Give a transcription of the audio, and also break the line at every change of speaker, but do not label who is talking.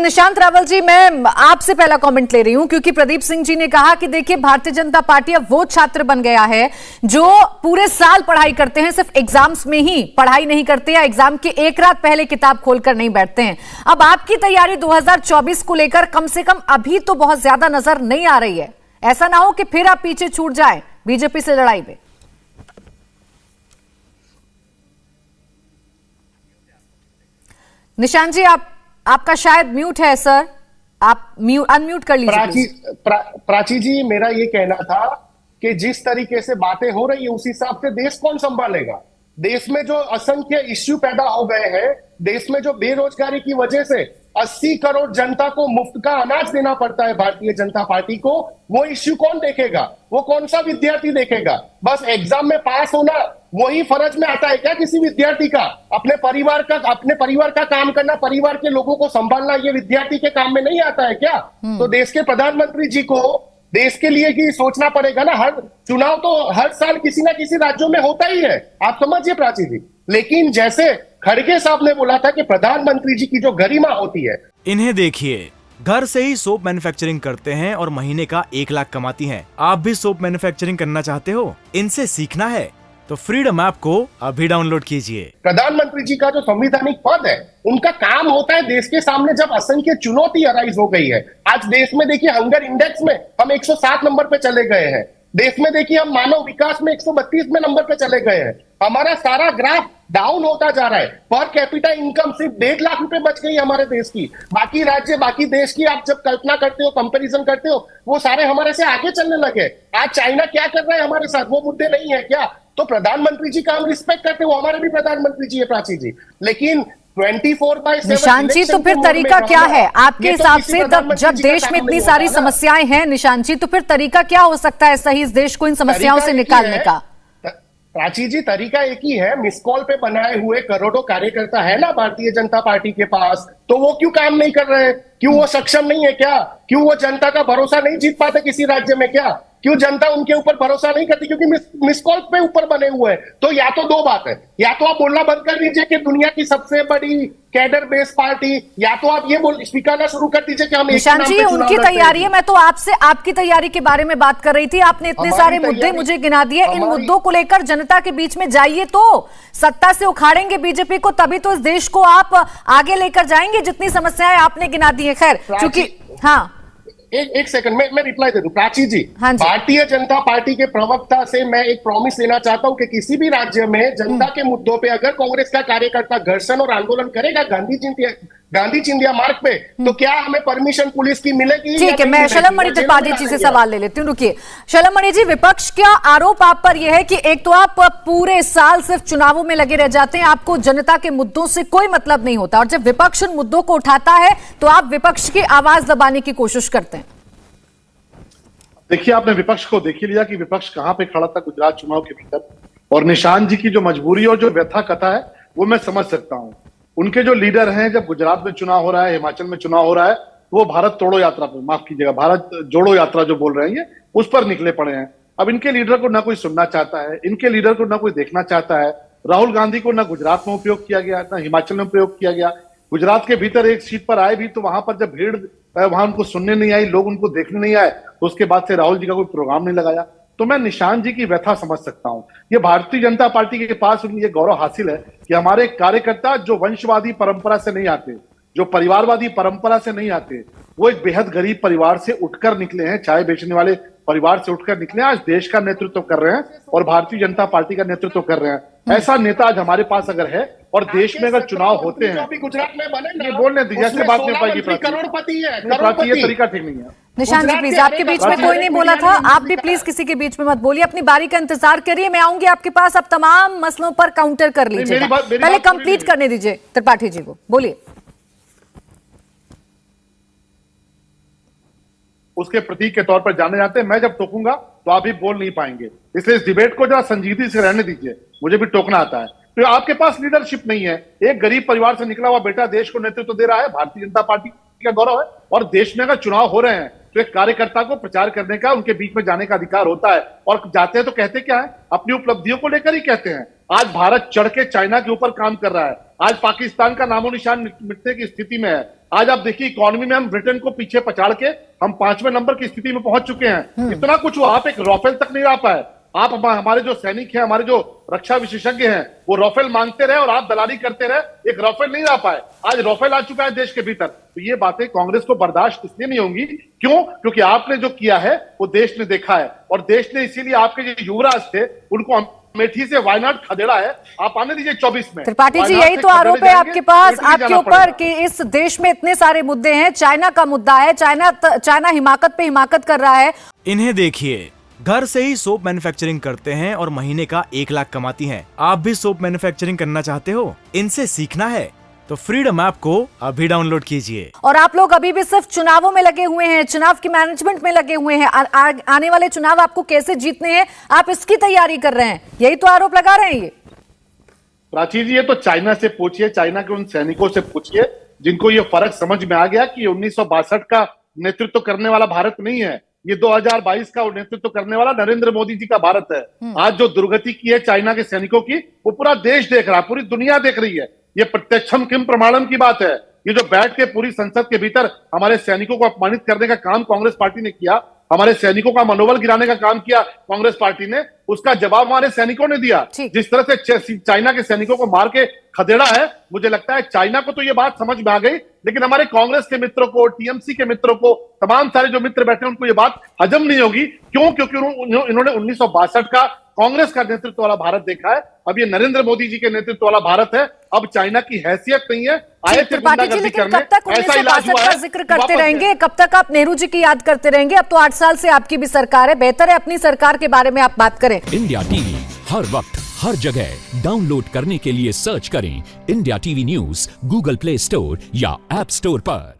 निशांत रावल जी, मैं आपसे पहला कमेंट ले रही हूं क्योंकि प्रदीप सिंह जी ने कहा कि देखिए भारतीय जनता पार्टी अब वो छात्र बन गया है जो पूरे साल पढ़ाई करते हैं, सिर्फ एग्जाम्स में ही पढ़ाई नहीं करते या एग्जाम के एक रात पहले किताब खोलकर नहीं बैठते हैं। अब आपकी तैयारी 2024 को लेकर कम से कम अभी तो बहुत ज्यादा नजर नहीं आ रही है। ऐसा ना हो कि फिर आप पीछे छूट जाए बीजेपी से लड़ाई में। निशांत जी, आपका शायद म्यूट है सर, आप अनम्यूट कर लीजिए।
प्राची जी, मेरा ये कहना था कि जिस तरीके से बातें हो रही है उस हिसाब से देश कौन संभालेगा। देश में जो असंख्य इश्यू पैदा हो गए हैं, देश में जो बेरोजगारी की वजह से 80 करोड़ जनता को मुफ्त का अनाज देना पड़ता है भारतीय जनता पार्टी को, वो इश्यू कौन देखेगा? वो कौन सा विद्यार्थी देखेगा? बस एग्जाम में पास होना वही फर्ज में आता है क्या किसी विद्यार्थी का? अपने परिवार का काम करना, परिवार के लोगों को संभालना, ये विद्यार्थी के काम में नहीं आता है क्या? तो देश के प्रधानमंत्री जी को देश के लिए ही सोचना पड़ेगा ना। हर चुनाव तो हर साल किसी ना किसी राज्यों में होता ही है, आप समझिए प्राची जी। लेकिन जैसे खड़गे साहब ने बोला था कि प्रधानमंत्री जी की जो गरिमा होती है,
इन्हें देखिए, घर से ही सोप मैन्युफैक्चरिंग करते हैं और महीने का 1 लाख कमाती हैं। आप भी सोप मैन्युफैक्चरिंग करना चाहते हो? इनसे सीखना है तो फ्रीडम ऐप को अभी डाउनलोड कीजिए।
प्रधानमंत्री जी का जो संवैधानिक पद है, उनका काम होता है देश के सामने जब असंख्य चुनौती अराइज हो गई है। आज देश में देखिए हंगर इंडेक्स में हम 107 नंबर पे चले गए हैं। देश में देखिए हम मानव विकास में 132 में नंबर पे चले गए हैं। हमारा सारा ग्राफ डाउन होता जा रहा है। पर कैपिटा इनकम सिर्फ 1.5 लाख रुपए बच गई हमारे देश की। बाकी राज्य, बाकी देश की आप जब कल्पना करते हो, कंपैरिजन करते हो, वो सारे हमारे से आगे चलने लगे। आज चाइना क्या कर रहा है हमारे साथ, वो मुद्दे नहीं है क्या? तो प्रधानमंत्री जी का हम रिस्पेक्ट करते हैं, वो हमारे भी प्रधानमंत्री जी है प्राची जी। लेकिन 24/7
निशांत जी, तो फिर तरीका क्या है आपके हिसाब से? जब देश में इतनी सारी समस्याएं हैं निशांत जी, तो फिर तरीका क्या हो सकता है सही इस देश को इन समस्याओं से निकालने का?
प्राची जी, तरीका एक ही है। मिस कॉल पे बनाए हुए करोड़ों कार्यकर्ता है ना भारतीय जनता पार्टी के पास, तो वो क्यों काम नहीं कर रहे? क्यों वो सक्षम नहीं है क्या? क्यों वो जनता का भरोसा नहीं जीत पाते किसी राज्य में क्या? क्यों जनता उनके ऊपर भरोसा नहीं करती? क्योंकि मिस कॉल पे ऊपर बने हुए हैं। तो या तो दो बात है, या तो आप बोलना बंद कर दीजिए कि दुनिया की सबसे बड़ी कैडर बेस पार्टी, या तो आप ये स्वीकारना शुरू कर दीजिए कि हम
निशांत जी, उनकी तैयारी है। मैं तो आपसे आपकी तैयारी के बारे में बात कर रही थी। आपने इतने सारे मुद्दे मुझे गिना दिए। इन मुद्दों को लेकर जनता के बीच में जाइए तो सत्ता से उखाड़ेंगे बीजेपी को, तभी तो इस देश को आप आगे लेकर जाएंगे जितनी समस्याएं आपने गिना दी है। खैर, क्योंकि हाँ,
एक सेकंड मैं रिप्लाई दे दूं प्राची जी।
हाँ जी।
भारतीय जनता पार्टी के प्रवक्ता से मैं एक प्रॉमिस लेना चाहता हूं कि किसी भी राज्य में जनता के मुद्दों पे अगर कांग्रेस का कार्यकर्ता घर्षण और आंदोलन करेगा गांधी चिंधिया मार्ग पे, तो क्या हमें परमिशन पुलिस की मिलेगी?
ठीक है, मैं शलम मणि त्रिपाठी जी से सवाल ले लेती हूँ। रुकिए शलम मणि जी, विपक्ष का आरोप आप पर यह है कि एक तो आप पूरे साल सिर्फ चुनावों में लगे रह जाते हैं, आपको जनता के मुद्दों से कोई मतलब नहीं होता, और जब विपक्ष उन मुद्दों को उठाता है तो आप विपक्ष की आवाज दबाने की कोशिश करते हैं।
देखिए, आपने विपक्ष को देख ही लिया कि विपक्ष कहां पे खड़ा था गुजरात चुनाव के भीतर, और निशांत जी की जो मजबूरी और जो व्यथा कथा है वो मैं समझ सकता हूं। उनके जो लीडर हैं, जब गुजरात में चुनाव हो रहा है, हिमाचल में चुनाव हो रहा है, तो वो भारत तोड़ो यात्रा पर, माफ कीजिएगा, भारत जोड़ो यात्रा जो बोल रहे हैं ये, उस पर निकले पड़े हैं। अब इनके लीडर को ना कोई सुनना चाहता है, इनके लीडर को ना कोई देखना चाहता है। राहुल गांधी को ना गुजरात में उपयोग किया गया, ना हिमाचल में प्रयोग किया गया। गुजरात के भीतर एक सीट पर आए भी तो वहां पर जब भीड़ वहां उनको सुनने नहीं आई, लोग उनको देखने नहीं आए, तो उसके बाद से राहुल जी का कोई प्रोग्राम नहीं लगाया। तो मैं निशांत जी की व्यथा समझ सकता हूं। ये भारतीय जनता पार्टी के पास ये गौरव हासिल है कि हमारे कार्यकर्ता जो वंशवादी परंपरा से नहीं आते, जो परिवारवादी परंपरा से नहीं आते, वो एक बेहद गरीब परिवार से उठकर निकले हैं, चाय बेचने वाले परिवार से उठकर निकले हैं, आज देश का नेतृत्व कर रहे हैं और भारतीय जनता पार्टी का नेतृत्व कर रहे हैं। ऐसा नेता आज हमारे पास अगर है और देश में अगर चुनाव होते हैं,
गुजरात में बने,
बोलने दीजिए, ऐसे बात नहीं पाएगी,
करोड़पति है,
ये तरीका ठीक नहीं है।
निशांत जी प्लीज, आपके बीच में कोई नहीं बोला था, आप भी प्लीज किसी के बीच में मत बोलिए, अपनी बारी का इंतजार करिए। मैं आऊंगी आपके पास, आप तमाम मसलों पर काउंटर कर लीजिए, पहले कंप्लीट करने दीजिए त्रिपाठी जी को, बोलिए।
उसके प्रतीक के तौर पर जाने जाते हैं। मैं जब टोकूंगा तो आप भी बोल नहीं पाएंगे, इसलिए इस डिबेट को जरा संजीदगी से रहने दीजिए, मुझे भी टोकना आता है। तो आपके पास लीडरशिप नहीं है, एक गरीब परिवार से निकला हुआ बेटा देश को नेतृत्व दे रहा है, भारतीय जनता पार्टी का गौरव है। और देश में अगर चुनाव हो रहे हैं तो एक कार्यकर्ता को प्रचार करने का, उनके बीच में जाने का अधिकार होता है, और जाते हैं तो कहते क्या है, अपनी उपलब्धियों को लेकर ही कहते हैं। आज भारत चढ़ के चाइना के ऊपर काम कर रहा है, आज पाकिस्तान का नामो निशान मिटने की स्थिति में है, आज आप देखिए इकोनॉमी में हम ब्रिटेन को पीछे पछाड़ के हम 5वें नंबर की स्थिति में पहुंच चुके हैं। इतना कुछ हुआ, आप एक राफेल तक नहीं ला पाए। आप हमारे जो सैनिक हैं, हमारे जो रक्षा विशेषज्ञ हैं, वो राफेल मांगते रहे और आप दलाली करते रहे, एक राफेल नहीं ला पाए। आज राफेल आ चुका है देश के भीतर। तो ये बातें कांग्रेस को बर्दाश्त इसलिए नहीं होंगी, क्यों? क्योंकि आपने जो किया है वो देश ने देखा है, और देश ने इसीलिए आपके जो युवराज थे उनको अमेठी से वायनाड खदेड़ा है। आप आने दीजिए 24 में।
त्रिपाठी जी, यही तो आरोप है आपके पास, आपके ऊपर, कि इस देश में इतने सारे मुद्दे हैं। चाइना का मुद्दा है, चाइना हिमाकत पे हिमाकत कर रहा है।
इन्हें देखिए, घर से ही सोप मैन्युफैक्चरिंग करते हैं और महीने का 1 लाख कमाती हैं। आप भी सोप मैन्युफैक्चरिंग करना चाहते हो, इनसे सीखना है तो फ्रीडम ऐप को अभी डाउनलोड कीजिए।
और आप लोग अभी भी सिर्फ चुनावों में लगे हुए हैं, चुनाव की मैनेजमेंट में लगे हुए हैं। आने वाले चुनाव आपको कैसे जीतने हैं, आप इसकी तैयारी कर रहे हैं, यही तो आरोप लगा रहे हैं ये।
प्राची जी, ये तो चाइना से पूछिए, चाइना के उन सैनिकों से पूछिए जिनको ये फर्क समझ में आ गया कि 1962 का नेतृत्व करने वाला भारत नहीं है, ये 2022 का नेतृत्व करने वाला नरेंद्र मोदी जी का भारत है। आज जो दुर्गति की है चाइना के सैनिकों की, वो पूरा देश देख रहा है, पूरी दुनिया देख रही है। ये प्रत्यक्षम किम प्रमाणम की बात है। ये जो बैठ के पूरी संसद के भीतर हमारे सैनिकों को अपमानित करने का काम कांग्रेस पार्टी ने किया, हमारे सैनिकों का मनोबल गिराने का काम किया कांग्रेस पार्टी ने, उसका जवाब हमारे सैनिकों ने दिया। जिस तरह से चाइना के सैनिकों को मार के खदेड़ा है, मुझे लगता है चाइना को तो ये बात समझ में आ गई, लेकिन हमारे कांग्रेस के मित्रों को, टीएमसी के मित्रों को, तमाम सारे जो मित्र बैठे हैं, उनको ये बात हजम नहीं होगी। क्यों? क्योंकि इन्होंने 1962 का कांग्रेस का नेतृत्व वाला भारत देखा है। अब ये नरेंद्र मोदी जी के नेतृत्व वाला भारत है। अब चाइना की हैसियत नहीं है। आए थे गुंडागर्दी करने, ऐसा इलाज हुआ है।
का जिक्र करते रहेंगे, कब तक आप नेहरू जी की याद करते रहेंगे? अब तो 8 साल से आपकी भी सरकार है, बेहतर है अपनी सरकार के बारे में आप बात करें।
इंडिया टीवी हर वक्त हर जगह डाउनलोड करने के लिए सर्च करें India TV news Google play store या ऐप स्टोर पर।